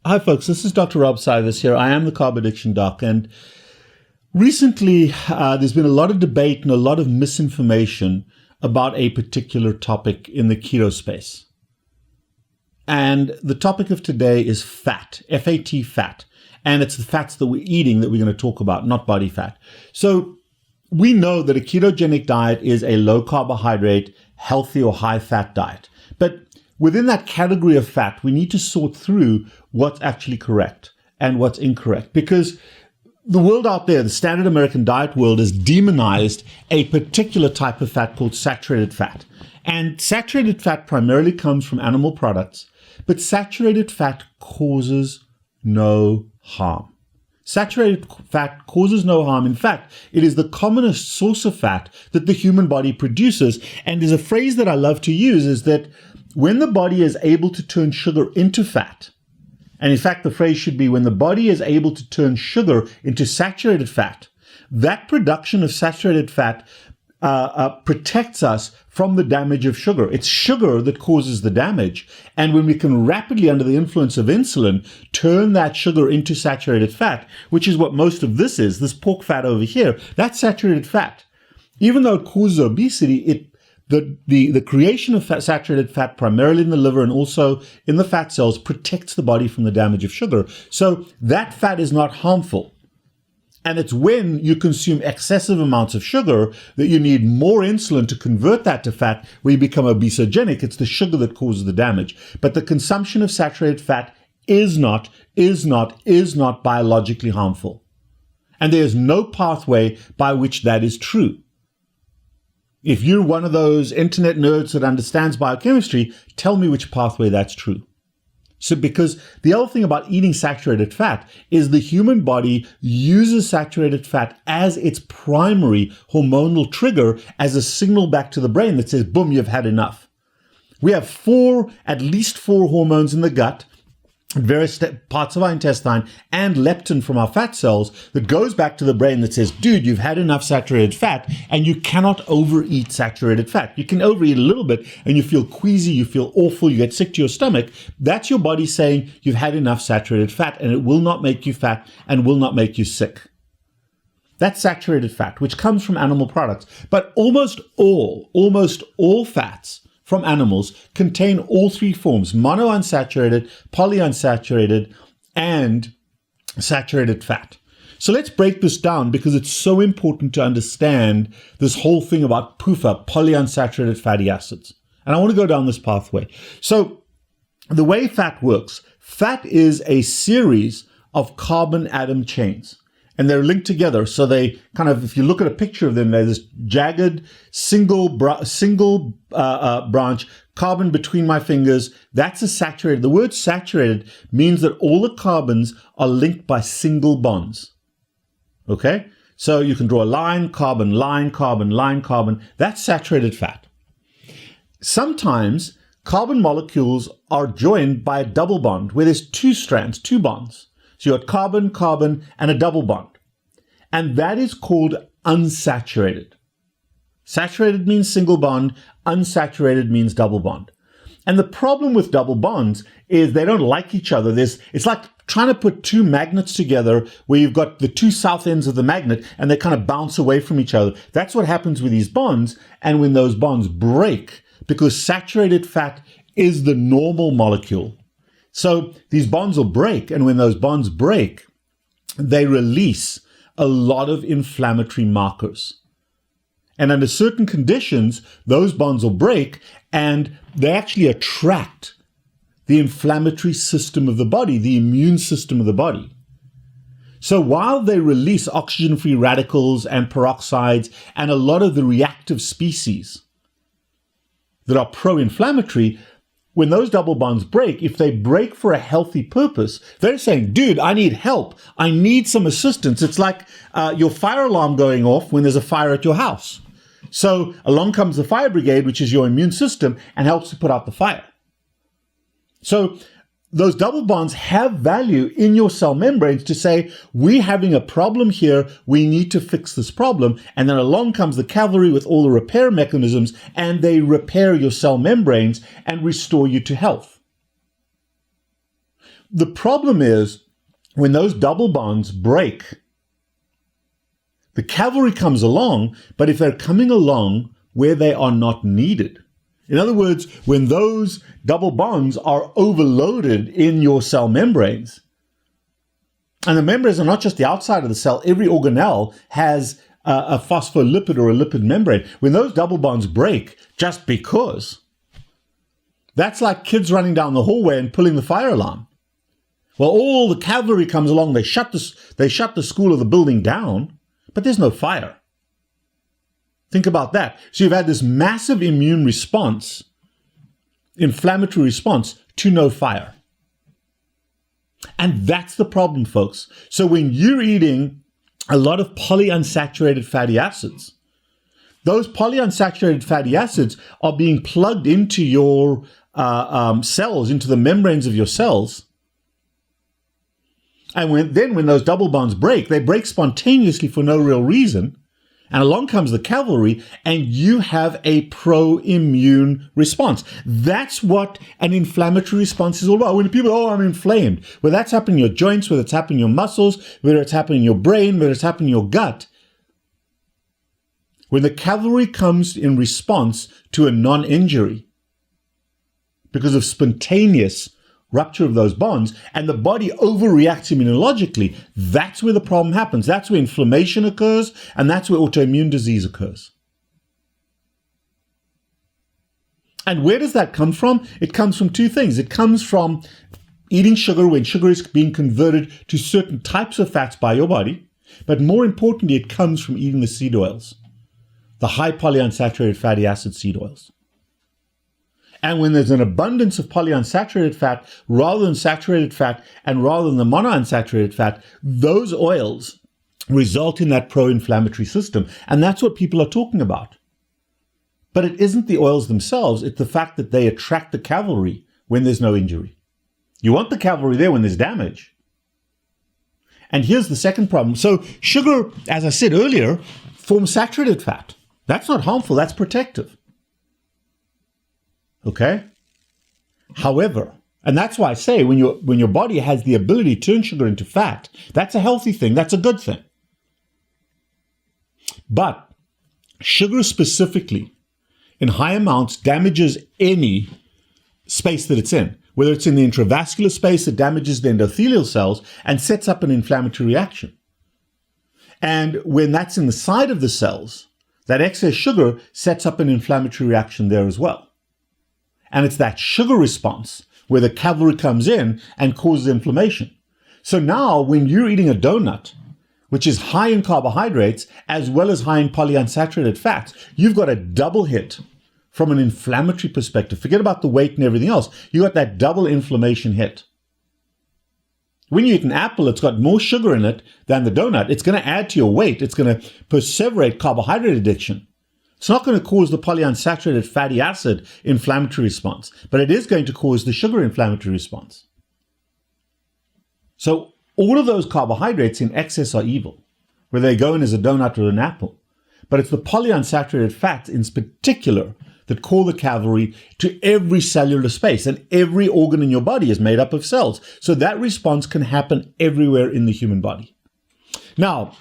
Hi folks, this is Dr. Rob Cywes here. I am the Carb Addiction Doc, and recently there's been a lot of debate and a lot of misinformation about a particular topic in the keto space. And the topic of today is fat, F-A-T, fat. And it's the fats that we're eating that we're going to talk about, not body fat. So we know that a ketogenic diet is a low carbohydrate, healthy or high fat diet. But within that category of fat, we need to sort through what's actually correct and what's incorrect, because the world out there, the standard American diet world, has demonized a particular type of fat called saturated fat. And saturated fat primarily comes from animal products, but saturated fat causes no harm. Saturated fat causes no harm. In fact, it is the commonest source of fat that the human body produces. And there's a phrase that I love to use, is that when the body is able to turn sugar into fat, and in fact, the phrase should be when the body is able to turn sugar into saturated fat, that production of saturated fat protects us from the damage of sugar. It's sugar that causes the damage. And when we can rapidly, under the influence of insulin, turn that sugar into saturated fat, which is what most of this is, this pork fat over here, that's saturated fat. Even though it causes obesity, the creation of saturated fat, primarily in the liver and also in the fat cells, protects the body from the damage of sugar. So that fat is not harmful. And it's when you consume excessive amounts of sugar that you need more insulin to convert that to fat, where you become obesogenic. It's the sugar that causes the damage. But the consumption of saturated fat is not biologically harmful. And there's no pathway by which that is true. If you're one of those internet nerds that understands biochemistry, tell me which pathway that's true. So, because the other thing about eating saturated fat is the human body uses saturated fat as its primary hormonal trigger, as a signal back to the brain that says, boom, you've had enough. We have at least four hormones in the gut, various parts of our intestine, and leptin from our fat cells that goes back to the brain that says, dude, you've had enough saturated fat, and you cannot overeat saturated fat. You can overeat a little bit and you feel queasy, you feel awful, you get sick to your stomach. That's your body saying you've had enough saturated fat, and it will not make you fat and will not make you sick. That's saturated fat, which comes from animal products. But almost all fats from animals contain all three forms: monounsaturated, polyunsaturated, and saturated fat. So let's break this down, because it's so important to understand this whole thing about PUFA, polyunsaturated fatty acids. And I want to go down this pathway. So the way fat works, fat is a series of carbon atom chains. And they're linked together. So they kind of, if you look at a picture of them, there's this jagged single branch, carbon between my fingers. That's a saturated. The word saturated means that all the carbons are linked by single bonds. Okay? So you can draw a line, carbon, line, carbon, line, carbon. That's saturated fat. Sometimes carbon molecules are joined by a double bond where there's two strands, two bonds. So you got carbon, carbon, and a double bond. And that is called unsaturated. Saturated means single bond, unsaturated means double bond. And the problem with double bonds is they don't like each other. It's like trying to put two magnets together where you've got the two south ends of the magnet and they kind of bounce away from each other. That's what happens with these bonds. And when those bonds break, because saturated fat is the normal molecule, so these bonds will break, and when those bonds break, they release a lot of inflammatory markers. And under certain conditions, those bonds will break, and they actually attract the inflammatory system of the body, the immune system of the body. So while they release oxygen-free radicals and peroxides and a lot of the reactive species that are pro-inflammatory, when those double bonds break, if they break for a healthy purpose, they're saying, dude, I need help. I need some assistance. It's like your fire alarm going off when there's a fire at your house. So along comes the fire brigade, which is your immune system, and helps to put out the fire. So those double bonds have value in your cell membranes to say, we're having a problem here, we need to fix this problem. And then along comes the cavalry with all the repair mechanisms, and they repair your cell membranes and restore you to health. The problem is when those double bonds break, the cavalry comes along, but if they're coming along where they are not needed, in other words, when those double bonds are overloaded in your cell membranes, and the membranes are not just the outside of the cell, every organelle has a phospholipid or a lipid membrane. When those double bonds break, just because, that's like kids running down the hallway and pulling the fire alarm. Well, all the cavalry comes along, they shut the school or the building down, but there's no fire. Think about that. So you've had this massive immune response, inflammatory response to no fire. And that's the problem, folks. So when you're eating a lot of polyunsaturated fatty acids, those polyunsaturated fatty acids are being plugged into your cells, into the membranes of your cells. And when those double bonds break, they break spontaneously for no real reason. And along comes the cavalry, and you have a pro-immune response. That's what an inflammatory response is all about. When people, I'm inflamed. Whether that's happening in your joints, whether it's happening in your muscles, whether it's happening in your brain, whether it's happening in your gut. When the cavalry comes in response to a non-injury because of spontaneous rupture of those bonds, and the body overreacts immunologically, that's where the problem happens. That's where inflammation occurs, and that's where autoimmune disease occurs. And where does that come from? It comes from two things. It comes from eating sugar when sugar is being converted to certain types of fats by your body, but more importantly, it comes from eating the seed oils, the high polyunsaturated fatty acid seed oils. And when there's an abundance of polyunsaturated fat rather than saturated fat and rather than the monounsaturated fat, those oils result in that pro-inflammatory system. And that's what people are talking about. But it isn't the oils themselves. It's the fact that they attract the cavalry when there's no injury. You want the cavalry there when there's damage. And here's the second problem. So sugar, as I said earlier, forms saturated fat. That's not harmful. That's protective. Okay? However, and that's why I say when your body has the ability to turn sugar into fat, that's a healthy thing. That's a good thing. But sugar specifically, in high amounts, damages any space that it's in. Whether it's in the intravascular space, it damages the endothelial cells and sets up an inflammatory reaction. And when that's in the side of the cells, that excess sugar sets up an inflammatory reaction there as well. And it's that sugar response where the cavalry comes in and causes inflammation. So now when you're eating a donut, which is high in carbohydrates as well as high in polyunsaturated fats, you've got a double hit from an inflammatory perspective. Forget about the weight and everything else. You got that double inflammation hit. When you eat an apple, it's got more sugar in it than the donut. It's going to add to your weight. It's going to perseverate carbohydrate addiction. It's not going to cause the polyunsaturated fatty acid inflammatory response, but it is going to cause the sugar inflammatory response. So all of those carbohydrates in excess are evil, whether they go in as a donut or an apple. But it's the polyunsaturated fats in particular that call the cavalry to every cellular space, and every organ in your body is made up of cells. So that response can happen everywhere in the human body. Now,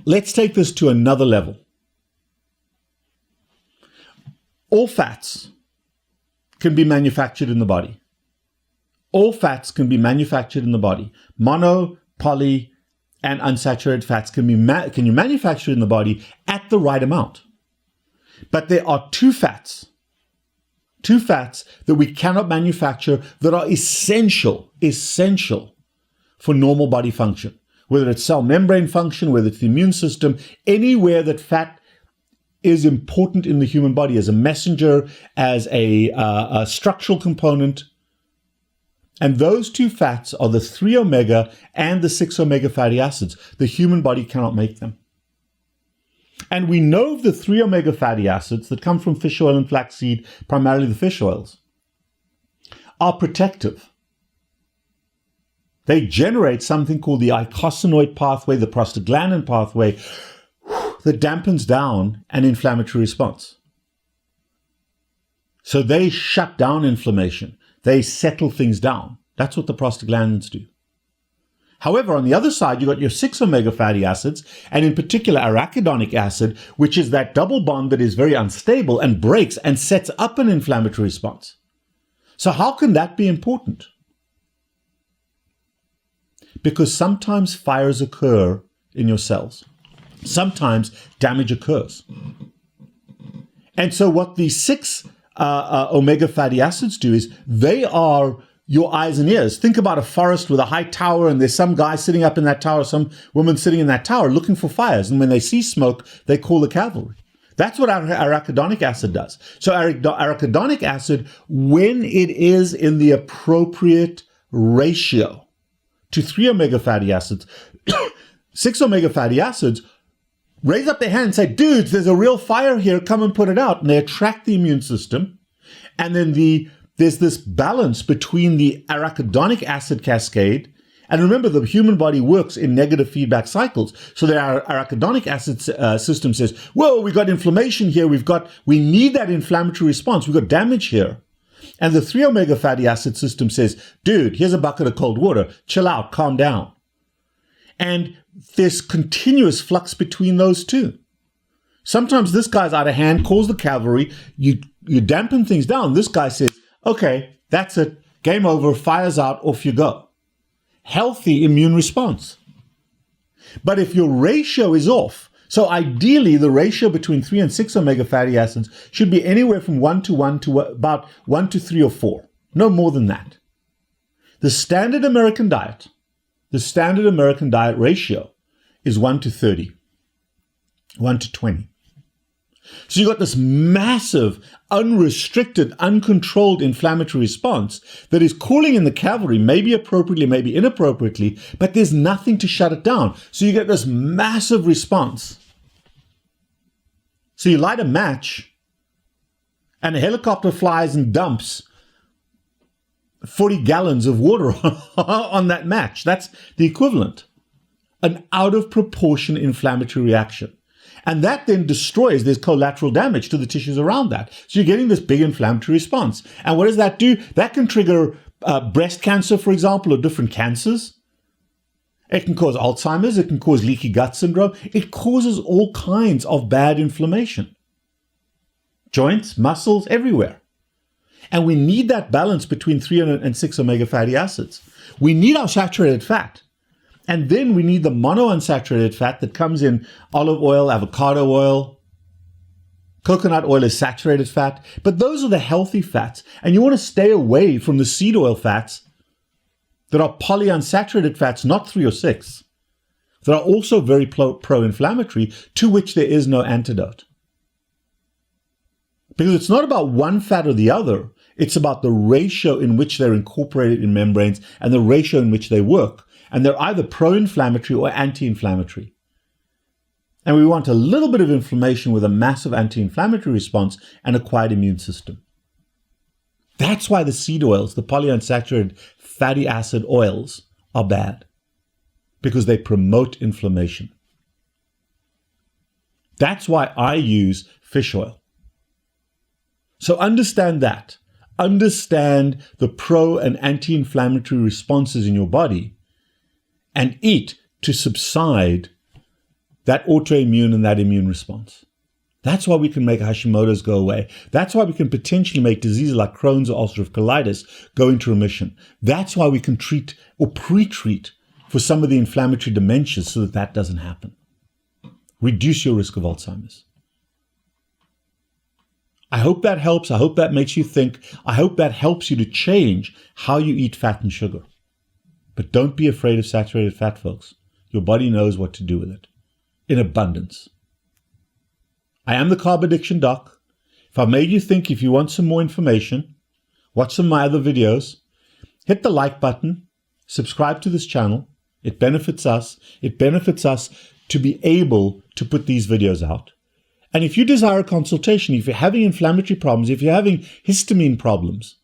let's take this to another level. All fats can be manufactured in the body. All fats can be manufactured in the body. Mono, poly, and unsaturated fats can you manufacture in the body at the right amount. But there are two fats that we cannot manufacture that are essential for normal body function. Whether it's cell membrane function, whether it's the immune system, anywhere that fat is important in the human body as a messenger, as a structural component. And those two fats are the 3-omega and the 6-omega fatty acids. The human body cannot make them. And we know of the 3-omega fatty acids that come from fish oil and flaxseed, primarily the fish oils, are protective. They generate something called the eicosanoid pathway, the prostaglandin pathway, that dampens down an inflammatory response. So they shut down inflammation. They settle things down. That's what the prostaglandins do. However, on the other side, you've got your 6-omega fatty acids, and in particular arachidonic acid, which is that double bond that is very unstable and breaks and sets up an inflammatory response. So how can that be important? Because sometimes fires occur in your cells. Sometimes damage occurs. And so what the 6 omega fatty acids do is they are your eyes and ears. Think about a forest with a high tower, and there's some guy sitting up in that tower, some woman sitting in that tower looking for fires. And when they see smoke, they call the cavalry. That's what arachidonic acid does. So arachidonic acid, when it is in the appropriate ratio to 3-omega fatty acids, 6-omega fatty acids raise up their hand and say, dudes, there's a real fire here, come and put it out. And they attract the immune system. And then there's this balance between the arachidonic acid cascade. And remember, the human body works in negative feedback cycles. So the arachidonic acid system says, whoa, we got inflammation here. We need that inflammatory response. We've got damage here. And the 3-omega fatty acid system says, dude, here's a bucket of cold water. Chill out, calm down. And there's continuous flux between those two. Sometimes this guy's out of hand, calls the cavalry. You dampen things down. This guy says, okay, that's it. Game over. Fire's out. Off you go. Healthy immune response. But if your ratio is off, so ideally the ratio between 3 and 6-omega fatty acids should be anywhere from 1 to 1 to about 1 to 3 or 4. No more than that. The standard American diet ratio is 1 to 30, 1 to 20. So you've got this massive, unrestricted, uncontrolled inflammatory response that is calling in the cavalry, maybe appropriately, maybe inappropriately, but there's nothing to shut it down. So you get this massive response. So you light a match, and a helicopter flies and dumps 40 gallons of water on that match. That's the equivalent. An out of proportion inflammatory reaction. And that then destroys, there's collateral damage to the tissues around that. So you're getting this big inflammatory response. And what does that do? That can trigger breast cancer, for example, or different cancers. It can cause Alzheimer's. It can cause leaky gut syndrome. It causes all kinds of bad inflammation. Joints, muscles, everywhere. And we need that balance between 3 and 6-omega fatty acids. We need our saturated fat. And then we need the monounsaturated fat that comes in olive oil, avocado oil. Coconut oil is saturated fat. But those are the healthy fats. And you want to stay away from the seed oil fats that are polyunsaturated fats, not 3 or 6, that are also very pro-inflammatory, to which there is no antidote. Because it's not about one fat or the other. It's about the ratio in which they're incorporated in membranes and the ratio in which they work. And they're either pro-inflammatory or anti-inflammatory. And we want a little bit of inflammation with a massive anti-inflammatory response and a quiet immune system. That's why the seed oils, the polyunsaturated fatty acid oils, are bad. Because they promote inflammation. That's why I use fish oil. So understand that. Understand the pro and anti-inflammatory responses in your body. And eat to subside that autoimmune and that immune response. That's why we can make Hashimoto's go away. That's why we can potentially make diseases like Crohn's or ulcerative colitis go into remission. That's why we can treat or pre-treat for some of the inflammatory dementias so that that doesn't happen. Reduce your risk of Alzheimer's. I hope that helps. I hope that makes you think. I hope that helps you to change how you eat fat and sugar. But don't be afraid of saturated fat, folks. Your body knows what to do with it. In abundance. I am the Carb Addiction Doc. If I've made you think, if you want some more information, watch some of my other videos, hit the like button, subscribe to this channel. It benefits us. It benefits us to be able to put these videos out. And if you desire a consultation, if you're having inflammatory problems, if you're having histamine problems,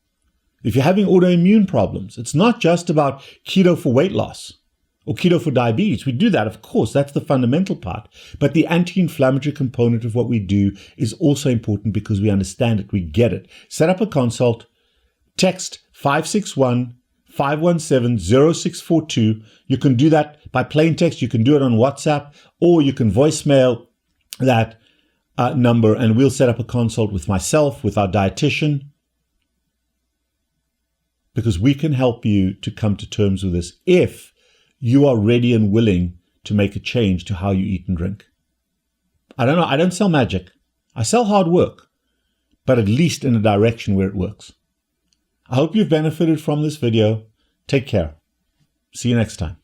if you're having autoimmune problems, it's not just about keto for weight loss or keto for diabetes. We do that, of course. That's the fundamental part. But the anti-inflammatory component of what we do is also important because we understand it. We get it. Set up a consult. Text 517-0642. You can do that by plain text. You can do it on WhatsApp, or you can voicemail that number, and we'll set up a consult with myself, with our dietitian, because we can help you to come to terms with this if you are ready and willing to make a change to how you eat and drink. I don't know. I don't sell magic. I sell hard work, but at least in a direction where it works. I hope you've benefited from this video. Take care. See you next time.